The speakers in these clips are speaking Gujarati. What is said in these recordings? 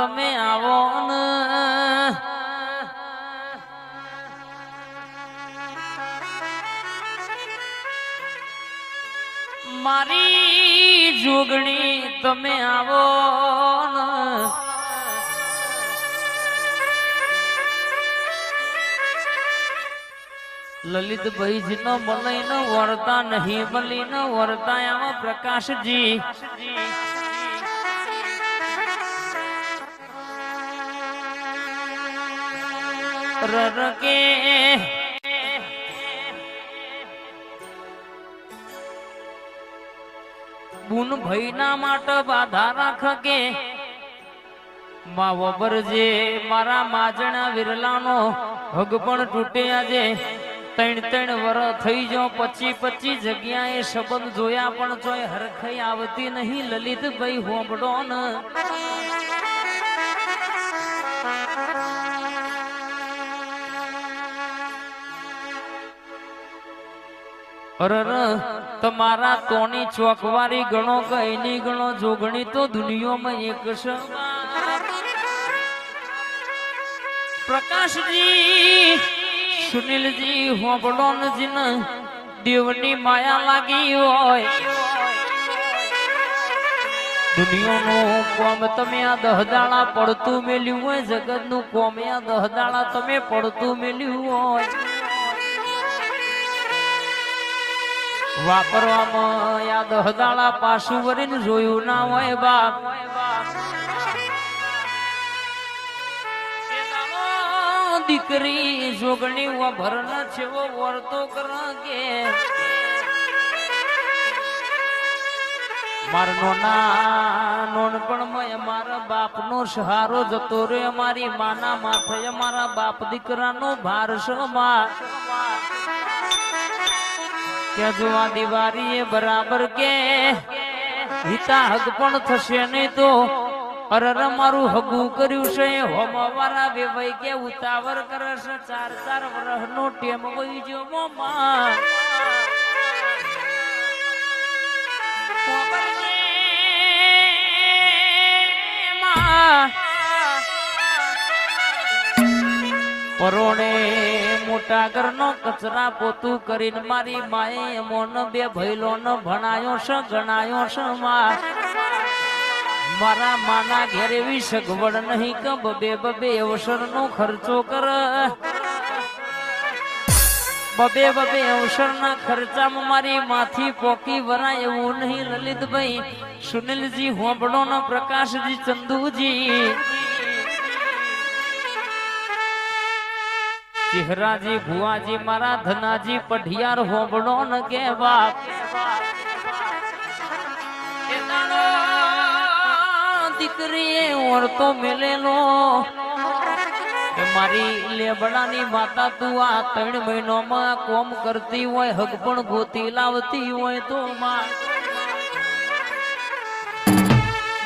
તમે આવો ને મારી જોગણી તમે આવો ને લલિતભાઈ જી નો મલઈ ન વર્તા નહીં મલી ન વર્તા આવા પ્રકાશજી રરકે બુન ભાઈ ના માટે બાધા રાખ કે માવો બરજે મારા માજણા વિરલાનો હગ પણ તૂટે આજે 3 વર થઈ જો 25 જગ્યાએ શબ્દ જોયા પણ જોય હરખઈ આવતી નહીં લલિતભાઈ હોંબડો ને અરર તમારા તોની ચોકવારી ગણો કઈની ગણો જોગણી તો દુનિયામાં એક છે પ્રકાશજી સુનિલજી હોબડોનજી ને દેવની માયા લાગી હોય દુનિયાનું કોમ તમે આ દહદાળા પડતું મેલ્યું હોય જગતનું કોમ આ દહદાળા તમે પડતું મેલ્યું હોય વાપરવામાં આ દહદાળા પાછું વરીને જોયું ના હોય બાપ દીકરી જોગણી ભરણ છેવો વર્તો કર કે મારનો નાનપણમાં અમારા બાપનો સહારો જતો રે અમારી માના માથે અમારા બાપ દીકરાનો ભાર સમા કે જો આ દિવાળી બરાબર કે હિતા હક પણ થશે નહીં તો અરર મારું હગું કર્યું છે હોમવારા વેવાઈ કે ઉતાવર કરે છે 4 વર્ષનો ટેમ વઈ જો મોમાં પરોણે મોટા ઘરનો કચરા પોતું કરીને મારી માએ મોન 2 ભઈલોનો ભણાયો છે ગણાયો છે મારા માના ઘેર એવી સગવડ નહીં કે બબે અવસર નો ખર્ચો કર બબે અવસર ના ખર્ચામાં મારી માથી પોકી વરાય એવું નહીં લલિતભાઈ સુનિલજી હોંબડો ના પ્રકાશજી ચંદુજી ચહેરાજી ભુવાજી મારા ધનાજી પઢિયાર હોંબડો ન કે બાપ દીકરીએ ઓરતો મેલેલો મારી લેબડાની માતા તું આ 3 મહિનામાં કોમ કરતી હોય હગ પણ ગોતી લાવતી હોય તો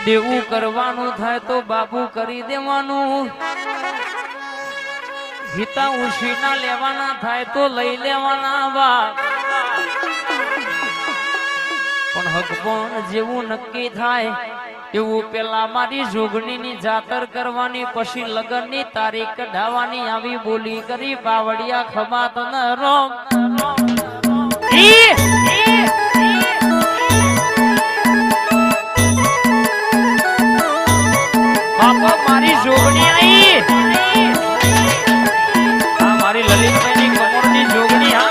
દેવું કરવાનું થાય તો બાબુ કરી દેવાનું હિતા ઉશીના લેવાના થાય તો લઈ લેવાના બા પણ હક પણ જેવું નક્કી થાય એવું પેલા મારી જોગણીની જાતર કરવાની પછી લગ્નની તારીખ કઢાવવાની આવી બોલી કરી બાવડિયા ખમા તન રોમ બાપા મારી જોગણી આવી આ મારી લલિતભાઈની કમરની જોગણી હા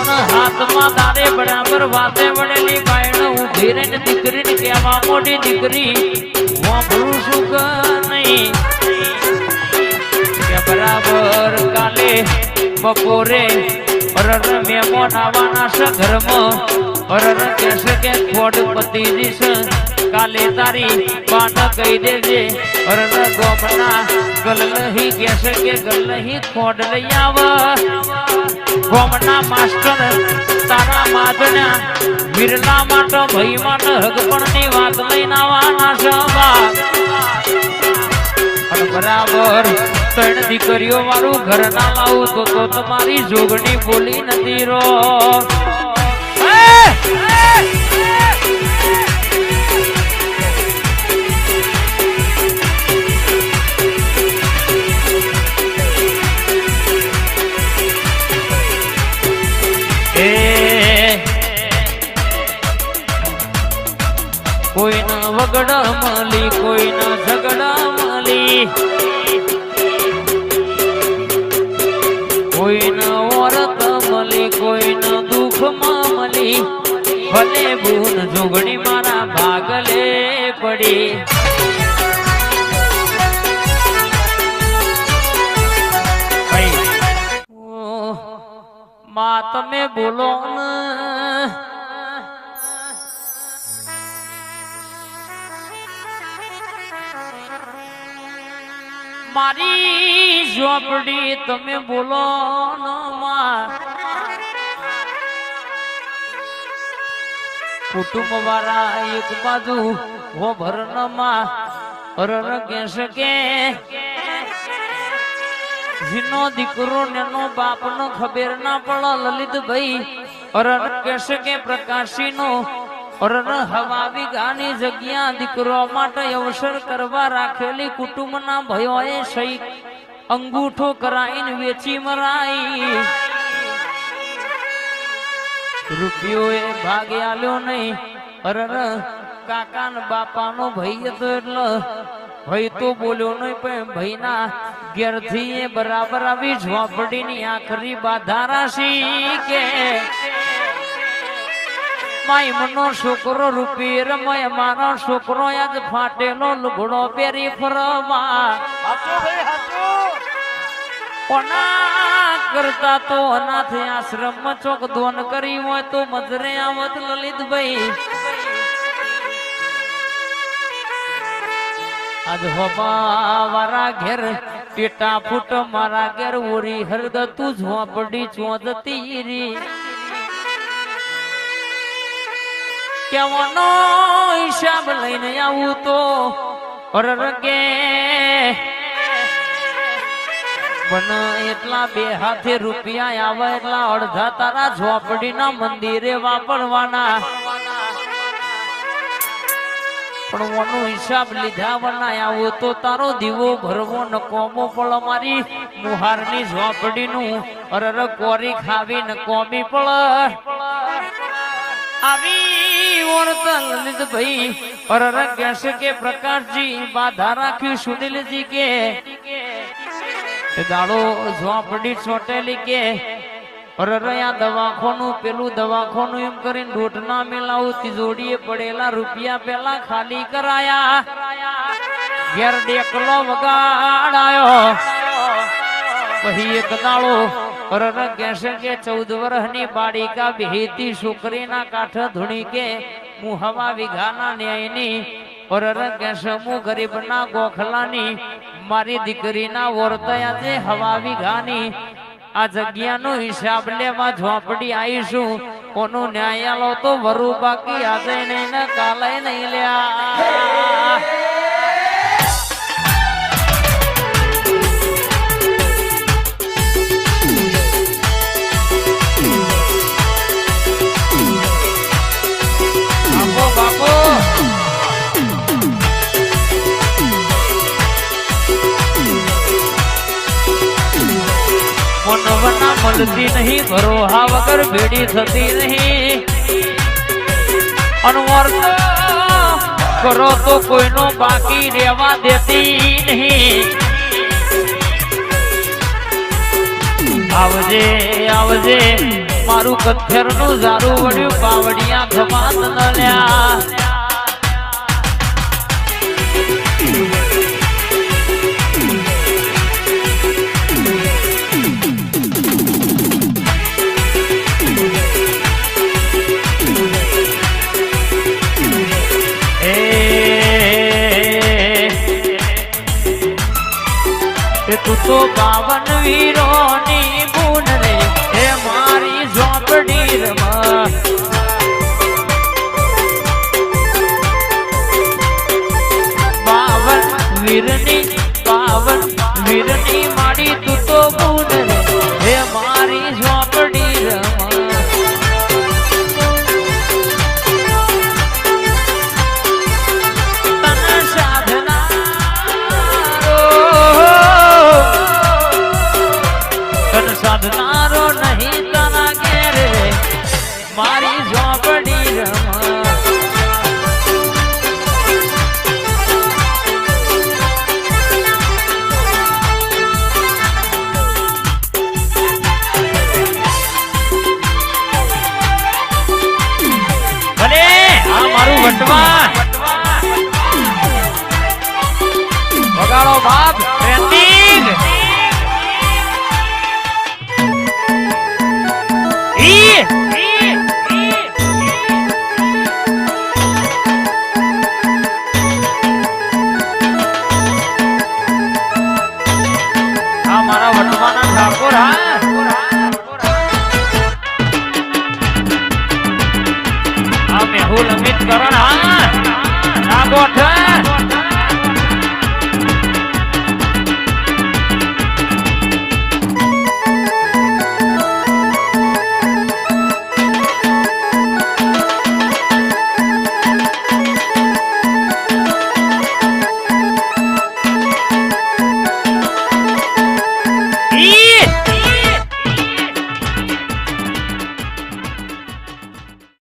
ને હાથમાં તારે બરાબર વાતે વળેલી બાયણ ઉભી રહીને દીકરીને કહેવા મોટી દીકરી વાપરું શું કે નહીં કે બરાબર કાલે બપોરે મહેમાન આવવાના છે ઘરમાં કહેશે કે ખોડ પતી જશે કાલે તારી બાન કહી દેજે ગોમના ગલહી કહેશે કે ગલહી ખોડ લઈ આવ ગોમના માસ્ટર તારા માધણા વિરલા માટે ભાઈ માટે હગપણની વાત લઈને આવવાના છે બરાબર ત્રણ દીકરીઓ વાળું ઘર ના લાવું તો તમારી જોગણી બોલી નથી રો કોઈના વગડા મળી કોઈના ઝગડા મળી કોઈના ઓરત મળી કોઈના દુઃખમાં મળી ભલે બૂન જોગણી મારા ભાગલે પડી માં તમે બોલો ને મારી ઝોપડી તમે બોલો કુટુંબ વાળા એક બાજુ હો ભરનમાં હરણ કહેશે કે જીનો દીકરો નેનો બાપનો ખબર ના પડે લલિતભાઈ હરણ કહેશે કે પ્રકાશીનો હવાવી ગાની જગ્યા દીકરો માટે અવસર કરવા રાખેલી કુટુંબના ભયોએ સહી અંગૂઠો કરાઈને વેચી મરાઈ રૂપિયો એ ભાગે આલ્યો નહીં કાકા ને બાપા નો ભાઈ હતો એટલે ભાઈ તો બોલ્યો નહીં પણ ભાઈ ના ઘેરથી એ બરાબર આવી ઝોપડી ની આખરી બાધા રાશી કે માય મનો છોકરો રૂપી રમય મારો છોકરો આજ ફાટેલો લુગડો પહેરી ફરવા કોના કરતા તો અનાથ આશ્રમ માં ચોક દોન કરી હોય તો મજરે આવત લલિતભાઈ આજ હોબા વારા ઘેર ટેટા ફૂટ મારા ઘેર ઓરી હરદ તું ઝોપડી ચોદતી રી કેવાનો હિસાબ લઈને આવું તો કે બને એટલા બે હાથે રૂપિયા આવે એટલા અડધા તારા ઝોપડી ના મંદિરે વાપરવાના પણ ઓનો હિસાબ લીધા વના આવો તો તારો દીવો ભરવો ન કોમો પળ મારી મુહારની ઝોપડી નું કોરી ખાવી ન કોમી પળ આવી ઓરત લલિતભાઈ કહેશે કે પ્રકાશજી બાધા રાખ્યું સુનિલજી કે દાડો ઝોપડી છોટેલી કે રયા દવાખોનું પેલું દવાખોનું એમ કરીને રોટ ના મેલાવું તિજોડીએ પડેલા રૂપિયા પેલા ખાલી કરાયા ઘેર ડેકલો વગાડાયો પછી એક દાડો કહેશે કે 14 વર્ષની બાળિકા બેહીતી છોકરીના કાંઠ ધૂણી કે હું હવા વીઘાના ન્યાયની કહેશે હું ગરીબના ગોખલાની મારી દીકરીના વર્તયા છે હવા વીઘાની આ જગ્યાનો હિસાબ લેવા ઝોપડી આવીશું કોનો ન્યાયાલો તો વરુ બાકી આજે નહીં ને કાલે નહીં લ્યા મનવના મળતી નહીં ભરોહા વગર ભેડી થતી નહીં અનવર કરો તો કોઈનો બાકી રહેવા દેતી નહીં આવજે આવજે મારું કથેર નું ઝારું વળ્યું પાવડિયા ખમાત ન લ્યા તું તો 52 વીરોની બૂન રે હે મારી ઝોપડી રમા 52 વીરની માડી તું તો બૂન રે હે મારી ઝોપડી રમા સાધનારો નહીં તના ઘેરે મારી ઝોપડી રમા ભલે આ મારું વટવા વગાડો બાપ ટ્રેન્ડિંગ ઠાકોર હા મેહુલ અમિત કરણ હા ના ગોઠ